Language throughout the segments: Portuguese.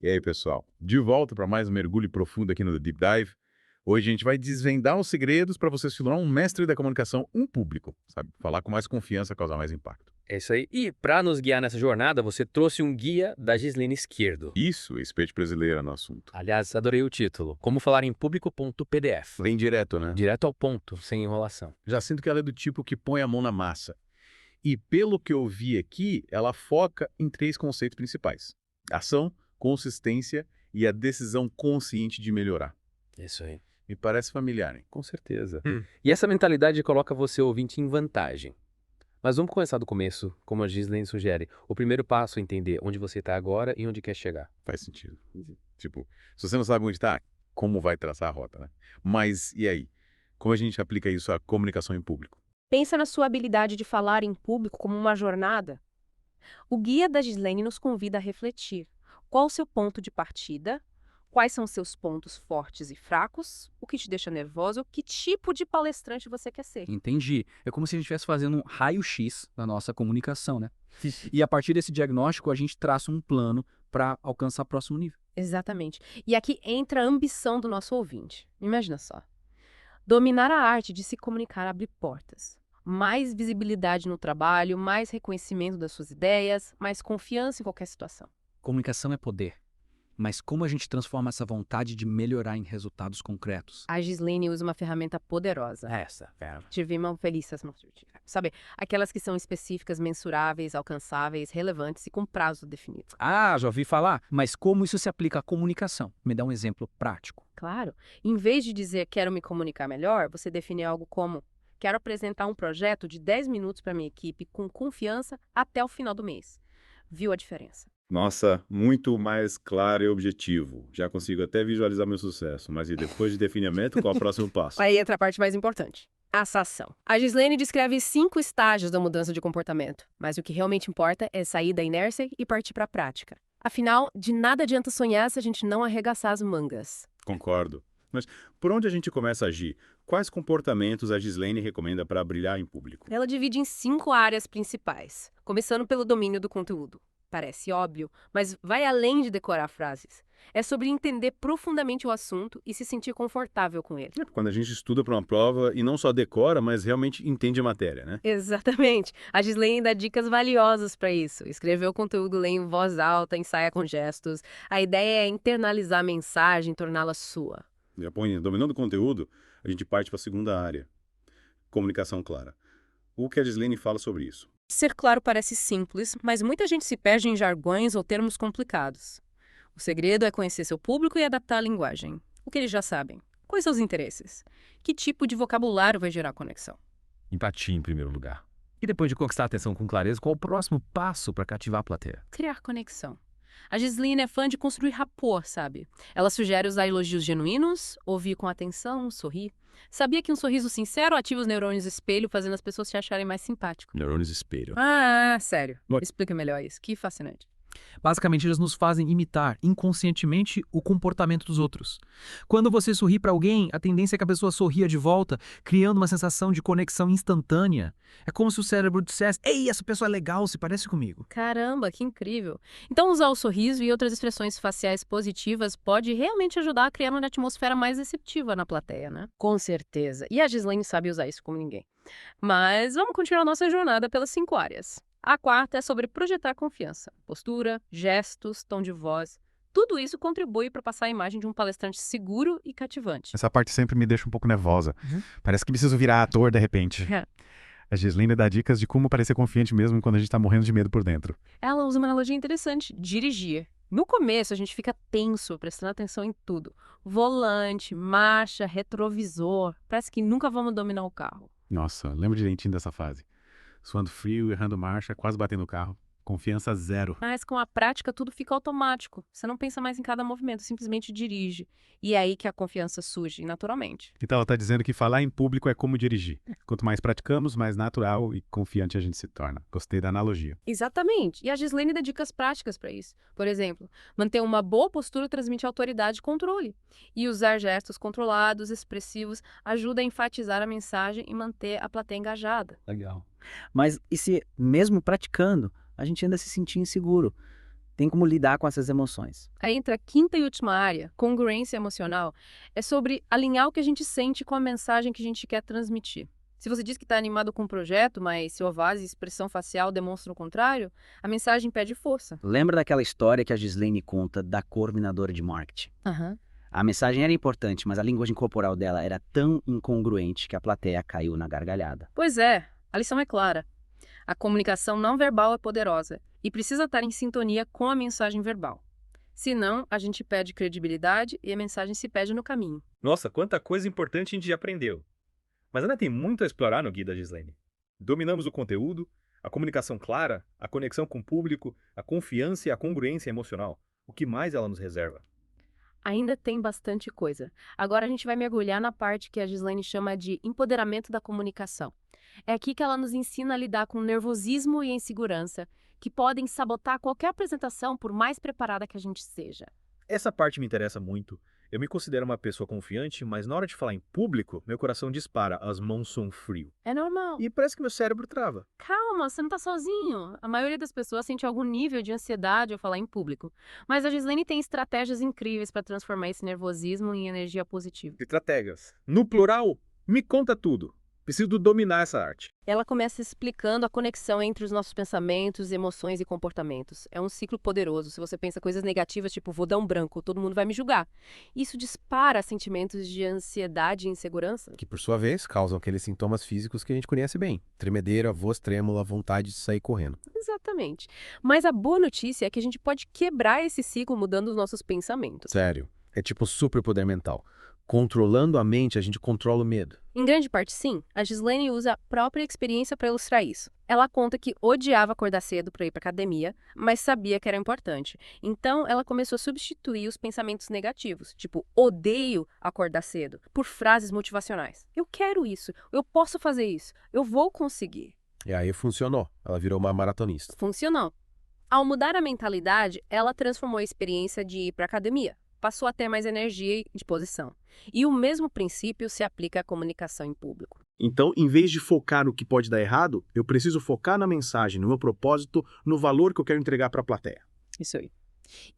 E aí, pessoal? De volta para mais um mergulho profundo aqui no The Deep Dive. Hoje a gente vai desvendar os segredos para você se tornar um mestre da comunicação em público, sabe? Falar com mais confiança, causar mais impacto. É isso aí. E para nos guiar nessa jornada, você trouxe um guia da Gislene Izquierdo. Isso, Espírito brasileiro no assunto. Aliás, adorei o título. Como falar em público.pdf. Bem direto, né? Direto ao ponto, sem enrolação. Já sinto que ela é do tipo que põe a mão na massa. E pelo que eu vi aqui, ela foca em 3 conceitos principais: ação, consistência e a decisão consciente de melhorar. Isso aí. Me parece familiar, hein? Com certeza. E essa mentalidade coloca você, ouvinte, em vantagem. Mas vamos começar do começo, como a Gislene sugere. O primeiro passo é entender onde você está agora e onde quer chegar. Faz sentido. Tipo, se você não sabe onde está, como vai traçar a rota, né? Mas e aí? Como a gente aplica isso à comunicação em público? Pensa na sua habilidade de falar em público como uma jornada. O guia da Gislene nos convida a refletir. Qual o seu ponto de partida? Quais são os seus pontos fortes e fracos? O que te deixa nervoso? Que tipo de palestrante você quer ser? Entendi. É como se a gente estivesse fazendo um raio-x da nossa comunicação, né? E a partir desse diagnóstico, a gente traça um plano para alcançar o próximo nível. Exatamente. E aqui entra a ambição do nosso ouvinte. Imagina só. Dominar a arte de se comunicar abre portas. Mais visibilidade no trabalho, mais reconhecimento das suas ideias, mais confiança em qualquer situação. Comunicação é poder. Mas como a gente transforma essa vontade de melhorar em resultados concretos? A Gislene usa uma ferramenta poderosa. Essa, fera. Tivemos felizes, sabe? Aquelas que são específicas, mensuráveis, alcançáveis, relevantes e com prazo definido. Ah, já ouvi falar. Mas como isso se aplica à comunicação? Me dá um exemplo prático. Claro, em vez de dizer quero me comunicar melhor, você define algo como quero apresentar um projeto de 10 minutos para minha equipe com confiança até o final do mês. Viu a diferença? Nossa, muito mais claro e objetivo. Já consigo até visualizar meu sucesso. Mas e depois de definimento, qual é o próximo passo? Aí entra a parte mais importante. Essa ação. A Gislene descreve 5 estágios da mudança de comportamento, mas o que realmente importa é sair da inércia e partir para a prática. Afinal, de nada adianta sonhar se a gente não arregaçar as mangas. Concordo. Mas por onde a gente começa a agir? Quais comportamentos a Gislene recomenda para brilhar em público? Ela divide em 5 áreas principais, começando pelo domínio do conteúdo. Parece óbvio, mas vai além de decorar frases. É sobre entender profundamente o assunto e se sentir confortável com ele. Quando a gente estuda para uma prova e não só decora, mas realmente entende a matéria, né? Exatamente. A Gislene dá dicas valiosas para isso. Escrever o conteúdo, ler em voz alta, ensaia com gestos. A ideia é internalizar a mensagem, torná-la sua. Já põe, dominando o conteúdo, a gente parte para a segunda área. Comunicação clara. O que a Gislene fala sobre isso? Ser claro parece simples, mas muita gente se perde em jargões ou termos complicados. O segredo é conhecer seu público e adaptar a linguagem. O que eles já sabem. Quais são os interesses? Que tipo de vocabulário vai gerar conexão? Empatia em primeiro lugar. E depois de conquistar a atenção com clareza, qual o próximo passo para cativar a plateia? Criar conexão. A Gislene é fã de construir rapport, sabe? Ela sugere usar elogios genuínos, ouvir com atenção, sorrir. Sabia que um sorriso sincero ativa os neurônios espelho, fazendo as pessoas te acharem mais simpático? Neurônios espelho. Ah, sério. Oi. Explica melhor isso. Que fascinante. Basicamente, eles nos fazem imitar inconscientemente o comportamento dos outros. Quando você sorri para alguém, a tendência é que a pessoa sorria de volta, criando uma sensação de conexão instantânea. É como se o cérebro dissesse: "Ei, essa pessoa é legal, se parece comigo." Caramba, que incrível. Então, usar o sorriso e outras expressões faciais positivas pode realmente ajudar a criar uma atmosfera mais receptiva na plateia, né? Com certeza. E a Gislene sabe usar isso como ninguém. Mas vamos continuar nossa jornada pelas 5 áreas. A quarta é sobre projetar confiança. Postura, gestos, tom de voz. Tudo isso contribui para passar a imagem de um palestrante seguro e cativante. Essa parte sempre me deixa um pouco nervosa. Parece que preciso virar ator de repente. É. A Gislene dá dicas de como parecer confiante mesmo quando a gente tá morrendo de medo por dentro. Ela usa uma analogia interessante: dirigir. No começo, a gente fica tenso, prestando atenção em tudo. Volante, marcha, retrovisor. Parece que nunca vamos dominar o carro. Nossa, lembro direitinho dessa fase. Suando frio, errando marcha, quase batendo o carro. Confiança zero. Mas com a prática tudo fica automático. Você não pensa mais em cada movimento, simplesmente dirige. E é aí que a confiança surge, naturalmente. Então ela tá dizendo que falar em público é como dirigir. Quanto mais praticamos, mais natural e confiante a gente se torna. Gostei da analogia. Exatamente. E a Gislene dá dicas práticas para isso. Por exemplo, manter uma boa postura transmite autoridade e controle. E usar gestos controlados, expressivos, ajuda a enfatizar a mensagem e manter a plateia engajada. Legal. Mas e se, mesmo praticando, a gente ainda se sentir inseguro? tem como lidar com essas emoções. Aí entra a quinta e última área, congruência emocional, é sobre alinhar o que a gente sente com a mensagem que a gente quer transmitir. Se você diz que está animado com o projeto, mas seu voz e expressão facial demonstram o contrário, a mensagem perde força. Lembra daquela história que a Ghislaine conta da coordenadora de marketing? A mensagem era importante, mas a linguagem corporal dela era tão incongruente que a plateia caiu na gargalhada. Pois é, a lição é clara. A comunicação não verbal é poderosa e precisa estar em sintonia com a mensagem verbal. Senão, a gente perde credibilidade e a mensagem se perde no caminho. Nossa, quanta coisa importante a gente já aprendeu. Mas ainda tem muito a explorar no Guia da Ghislaine. Dominamos o conteúdo, a comunicação clara, a conexão com o público, a confiança e a congruência emocional. O que mais ela nos reserva? Ainda tem bastante coisa. Agora a gente vai mergulhar na parte que a Ghislaine chama de empoderamento da comunicação. É aqui que ela nos ensina a lidar com nervosismo e insegurança, que podem sabotar qualquer apresentação por mais preparada que a gente seja. Essa parte me interessa muito. Eu me considero uma pessoa confiante, mas na hora de falar em público, meu coração dispara, as mãos são frio. É normal. E parece que meu cérebro trava. Calma, você não tá sozinho. A maioria das pessoas sente algum nível de ansiedade ao falar em público. Mas a Ghislaine tem estratégias incríveis para transformar esse nervosismo em energia positiva. Estratégias. No plural, me conta tudo. Preciso dominar essa arte. Ela começa explicando a conexão entre os nossos pensamentos, emoções e comportamentos. É um ciclo poderoso. Se você pensa coisas negativas, tipo, vou dar um branco, todo mundo vai me julgar. Isso dispara sentimentos de ansiedade e insegurança. Que, por sua vez, causam aqueles sintomas físicos que a gente conhece bem. Tremedeira, voz trêmula, vontade de sair correndo. Exatamente. Mas a boa notícia é que a gente pode quebrar esse ciclo mudando os nossos pensamentos. Sério, é tipo um superpoder mental. Controlando a mente, a gente controla o medo. Em grande parte, sim. A Ghislaine usa a própria experiência para ilustrar isso. Ela conta que odiava acordar cedo para ir para academia, mas sabia que era importante. Então, ela começou a substituir os pensamentos negativos, tipo, odeio acordar cedo, por frases motivacionais. Eu quero isso, eu posso fazer isso, eu vou conseguir. E aí funcionou. Ela virou uma maratonista. Funcionou. Ao mudar a mentalidade, ela transformou a experiência de ir para academia. Passou a ter mais energia e disposição. E o mesmo princípio se aplica à comunicação em público. Então, em vez de focar no que pode dar errado, eu preciso focar na mensagem, no meu propósito, no valor que eu quero entregar para a plateia. Isso aí.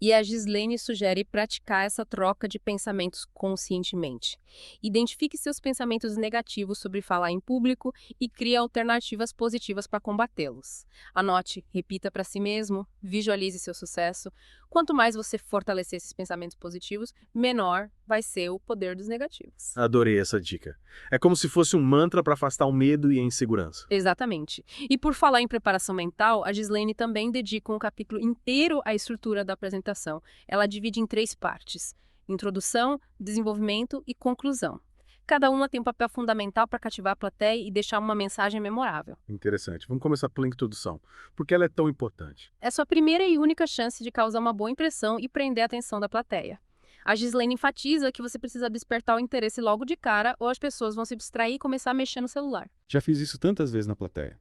E a Ghislaine sugere praticar essa troca de pensamentos conscientemente. Identifique seus pensamentos negativos sobre falar em público e crie alternativas positivas para combatê-los. Anote, repita para si mesmo, visualize seu sucesso. Quanto mais você fortalecer esses pensamentos positivos, menor vai ser o poder dos negativos. Adorei essa dica. É como se fosse um mantra para afastar o medo e a insegurança. Exatamente. E por falar em preparação mental, a Ghislaine também dedica um capítulo inteiro à estrutura da apresentação. Ela divide em 3 partes: introdução, desenvolvimento e conclusão. Cada uma tem um papel fundamental para cativar a plateia e deixar uma mensagem memorável. Interessante. Vamos começar pela introdução. Por que ela é tão importante? É sua primeira e única chance de causar uma boa impressão e prender a atenção da plateia. A Ghislaine enfatiza que você precisa despertar o interesse logo de cara ou as pessoas vão se distrair e começar a mexer no celular. Já fiz isso tantas vezes na plateia.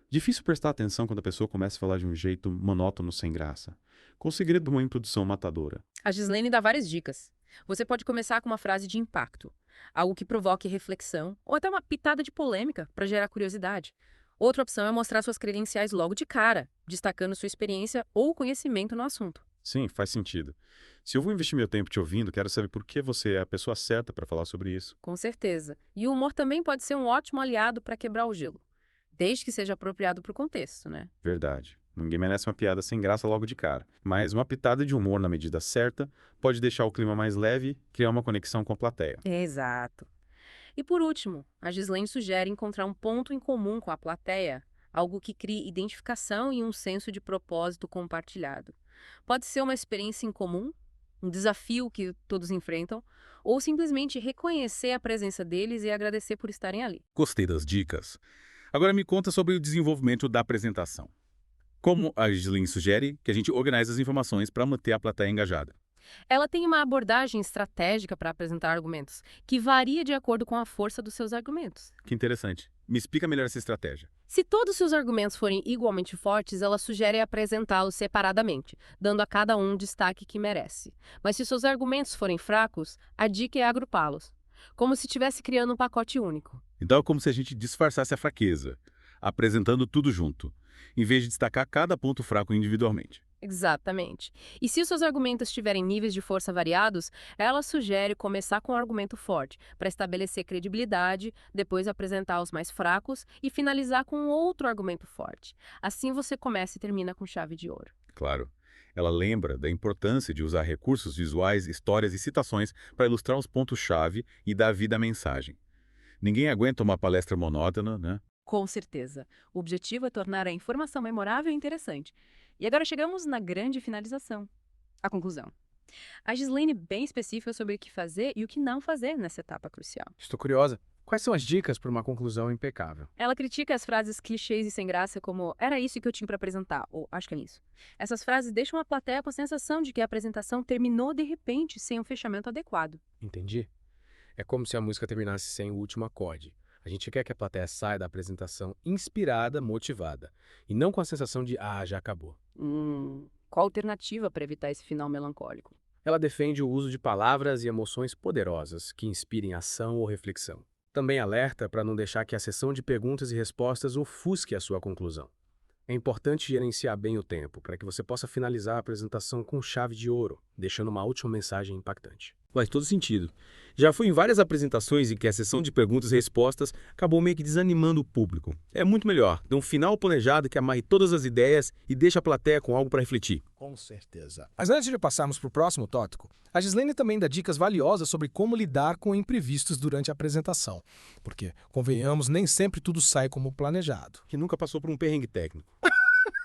Difícil prestar atenção quando a pessoa começa a falar de um jeito monótono, sem graça. Qual o segredo de uma introdução matadora? A Ghislaine dá várias dicas. Você pode começar com uma frase de impacto, algo que provoque reflexão ou até uma pitada de polêmica para gerar curiosidade. Outra opção é mostrar suas credenciais logo de cara, destacando sua experiência ou conhecimento no assunto. Sim, faz sentido. Se eu vou investir meu tempo te ouvindo, quero saber por que você é a pessoa certa para falar sobre isso. Com certeza. E o humor também pode ser um ótimo aliado para quebrar o gelo, desde que seja apropriado para o contexto, né? Verdade. Ninguém merece uma piada sem graça logo de cara. Mas uma pitada de humor na medida certa pode deixar o clima mais leve e criar uma conexão com a plateia. Exato. E por último, a Ghislaine sugere encontrar um ponto em comum com a plateia, algo que crie identificação e um senso de propósito compartilhado. Pode ser uma experiência em comum, um desafio que todos enfrentam, ou simplesmente reconhecer a presença deles e agradecer por estarem ali. Gostei das dicas. Agora me conta sobre o desenvolvimento da apresentação. Como a Ghislaine sugere que a gente organize as informações para manter a plateia engajada. Ela tem uma abordagem estratégica para apresentar argumentos, que varia de acordo com a força dos seus argumentos. Que interessante. Me explica melhor essa estratégia. Se todos os seus argumentos forem igualmente fortes, ela sugere apresentá-los separadamente, dando a cada um o destaque que merece. Mas se seus argumentos forem fracos, a dica é agrupá-los, como se estivesse criando um pacote único. Então é como se a gente disfarçasse a fraqueza, apresentando tudo junto, em vez de destacar cada ponto fraco individualmente. Exatamente. E se os seus argumentos tiverem níveis de força variados, ela sugere começar com um argumento forte, para estabelecer credibilidade, depois apresentar os mais fracos e finalizar com outro argumento forte. Assim você começa e termina com chave de ouro. Claro. Ela lembra da importância de usar recursos visuais, histórias e citações para ilustrar os pontos-chave e dar vida à mensagem. Ninguém aguenta uma palestra monótona, né? Com certeza. O objetivo é tornar a informação memorável e interessante. E agora chegamos na grande finalização. A conclusão. A Ghislaine bem específica sobre o que fazer e o que não fazer nessa etapa crucial. Estou curiosa. Quais são as dicas para uma conclusão impecável? Ela critica as frases clichês e sem graça como "era isso que eu tinha para apresentar" ou "acho que é isso". Essas frases deixam a plateia com a sensação de que a apresentação terminou de repente sem um fechamento adequado. Entendi. É como se a música terminasse sem o último acorde. A gente quer que a plateia saia da apresentação inspirada, motivada, e não com a sensação de já acabou. Qual a alternativa para evitar esse final melancólico? Ela defende o uso de palavras e emoções poderosas que inspirem ação ou reflexão. Também alerta para não deixar que a sessão de perguntas e respostas ofusque a sua conclusão. É importante gerenciar bem o tempo para que você possa finalizar a apresentação com chave de ouro, deixando uma última mensagem impactante. Faz todo sentido. Já fui em várias apresentações em que a sessão de perguntas e respostas acabou meio que desanimando o público. É muito melhor dar um final planejado que amarre todas as ideias e deixe a plateia com algo para refletir. Com certeza. Mas antes de passarmos para o próximo tópico, a Ghislaine também dá dicas valiosas sobre como lidar com imprevistos durante a apresentação. Porque, convenhamos, nem sempre tudo sai como planejado. Que nunca passou por um perrengue técnico.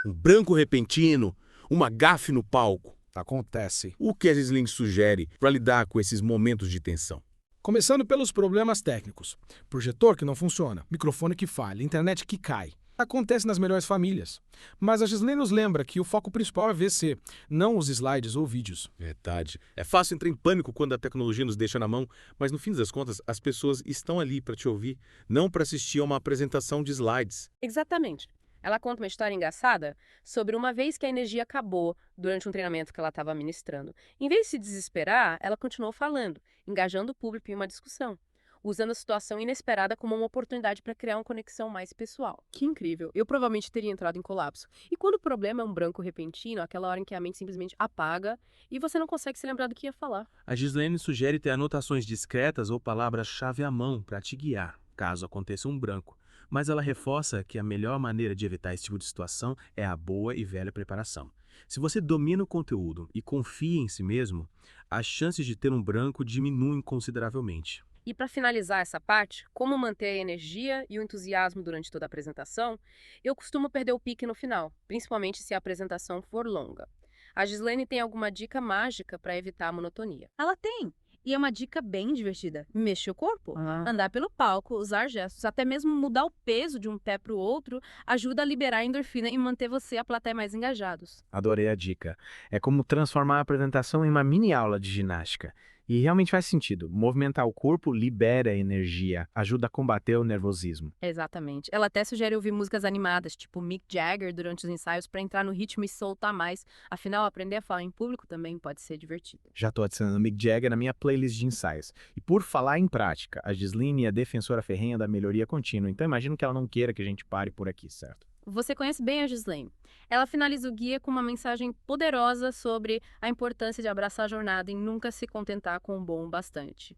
Um branco repentino, uma gafe no palco. Acontece. O que a Ghislaine sugere para lidar com esses momentos de tensão? Começando pelos problemas técnicos. Projetor que não funciona, microfone que falha, internet que cai. Acontece nas melhores famílias. Mas a Ghislaine nos lembra que o foco principal é VC, não os slides ou vídeos. Verdade. É fácil entrar em pânico quando a tecnologia nos deixa na mão, mas no fim das contas, as pessoas estão ali para te ouvir, não para assistir a uma apresentação de slides. Exatamente. Ela conta uma história engraçada sobre uma vez que a energia acabou durante um treinamento que ela estava ministrando. Em vez de se desesperar, ela continuou falando, engajando o público em uma discussão, usando a situação inesperada como uma oportunidade para criar uma conexão mais pessoal. Que incrível! Eu provavelmente teria entrado em colapso. E quando o problema é um branco repentino, aquela hora em que a mente simplesmente apaga e você não consegue se lembrar do que ia falar. A Ghislaine sugere ter anotações discretas ou palavras-chave à mão para te guiar, caso aconteça um branco. Mas ela reforça que a melhor maneira de evitar esse tipo de situação é a boa e velha preparação. Se você domina o conteúdo e confia em si mesmo, as chances de ter um branco diminuem consideravelmente. E para finalizar essa parte, como manter a energia e o entusiasmo durante toda a apresentação, eu costumo perder o pique no final, principalmente se a apresentação for longa. A Ghislaine tem alguma dica mágica para evitar a monotonia? Ela tem! E é uma dica bem divertida. Mexer o corpo, andar pelo palco, usar gestos, até mesmo mudar o peso de um pé para o outro, ajuda a liberar a endorfina e manter você e a plateia mais engajados. Adorei a dica. É como transformar a apresentação em uma mini aula de ginástica. E realmente faz sentido. Movimentar o corpo libera energia, ajuda a combater o nervosismo. Exatamente. Ela até sugere ouvir músicas animadas, tipo Mick Jagger, durante os ensaios para entrar no ritmo e soltar mais. Afinal, aprender a falar em público também pode ser divertido. Já estou adicionando Mick Jagger na minha playlist de ensaios. E por falar em prática, a Ghislaine é defensora ferrenha da melhoria contínua, então imagino que ela não queira que a gente pare por aqui, certo? Você conhece bem a Ghislaine. Ela finaliza o guia com uma mensagem poderosa sobre a importância de abraçar a jornada e nunca se contentar com o bom o bastante.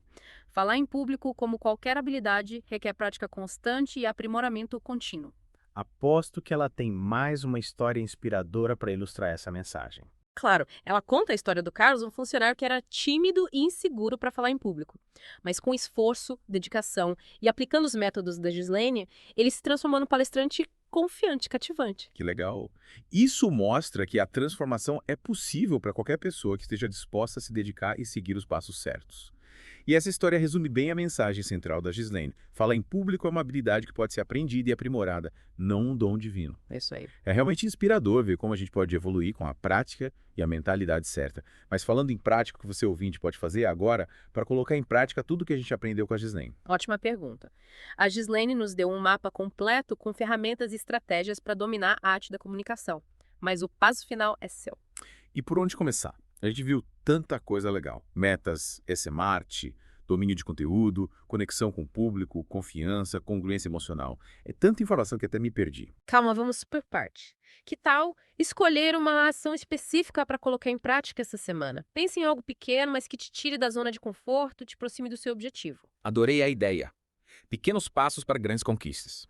Falar em público, como qualquer habilidade, requer prática constante e aprimoramento contínuo. Aposto que ela tem mais uma história inspiradora para ilustrar essa mensagem. Claro, ela conta a história do Carlos, um funcionário que era tímido e inseguro para falar em público. Mas com esforço, dedicação e aplicando os métodos da Ghislaine, ele se transformou num palestrante confiante, cativante. Que legal. Isso mostra que a transformação é possível para qualquer pessoa que esteja disposta a se dedicar e seguir os passos certos. E essa história resume bem a mensagem central da Ghislaine. Falar em público é uma habilidade que pode ser aprendida e aprimorada, não um dom divino. É isso aí. É realmente inspirador ver como a gente pode evoluir com a prática e a mentalidade certa. Mas falando em prática, o que você ouvinte pode fazer agora para colocar em prática tudo que a gente aprendeu com a Ghislaine? Ótima pergunta. A Ghislaine nos deu um mapa completo com ferramentas e estratégias para dominar a arte da comunicação. Mas o passo final é seu. E por onde começar? A gente viu tanta coisa legal. Metas, SMART, Domínio de conteúdo, conexão com o público, confiança, congruência emocional. É tanta informação que até me perdi. Calma, vamos por parte. Que tal escolher uma ação específica para colocar em prática essa semana? Pense em algo pequeno, mas que te tire da zona de conforto e te aproxime do seu objetivo. Adorei a ideia. Pequenos passos para grandes conquistas.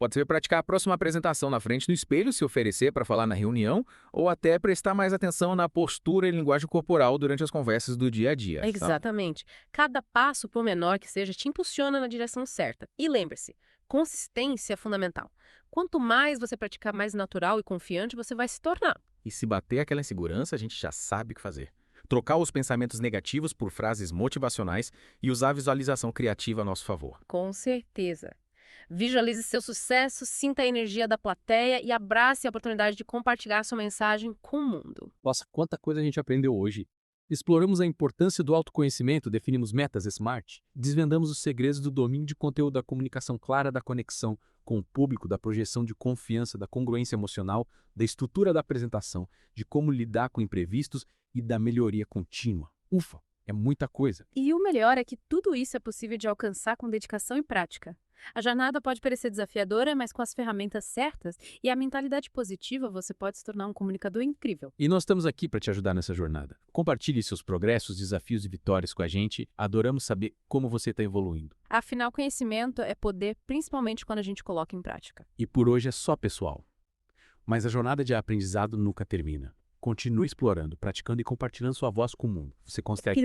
Pode ser praticar a próxima apresentação na frente do espelho, se oferecer para falar na reunião, ou até prestar mais atenção na postura e linguagem corporal durante as conversas do dia a dia. Exatamente. Cada passo, por menor que seja, te impulsiona na direção certa. E lembre-se, consistência é fundamental. Quanto mais você praticar, mais natural e confiante você vai se tornar. E se bater aquela insegurança, a gente já sabe o que fazer. Trocar os pensamentos negativos por frases motivacionais e usar a visualização criativa a nosso favor. Com certeza. Visualize seu sucesso, sinta a energia da plateia e abrace a oportunidade de compartilhar sua mensagem com o mundo. Nossa, quanta coisa a gente aprendeu hoje. Exploramos a importância do autoconhecimento, definimos metas SMART, desvendamos os segredos do domínio de conteúdo, da comunicação clara, da conexão com o público, da projeção de confiança, da congruência emocional, da estrutura da apresentação, de como lidar com imprevistos e da melhoria contínua. Ufa, é muita coisa. E o melhor é que tudo isso é possível de alcançar com dedicação e prática. A jornada pode parecer desafiadora, mas com as ferramentas certas e a mentalidade positiva, você pode se tornar um comunicador incrível. E nós estamos aqui para te ajudar nessa jornada. Compartilhe seus progressos, desafios e vitórias com a gente. Adoramos saber como você está evoluindo. Afinal, conhecimento é poder, principalmente quando a gente coloca em prática. E por hoje é só pessoal. Mas a jornada de aprendizado nunca termina. Continue explorando, praticando e compartilhando sua voz com o mundo. Você consegue...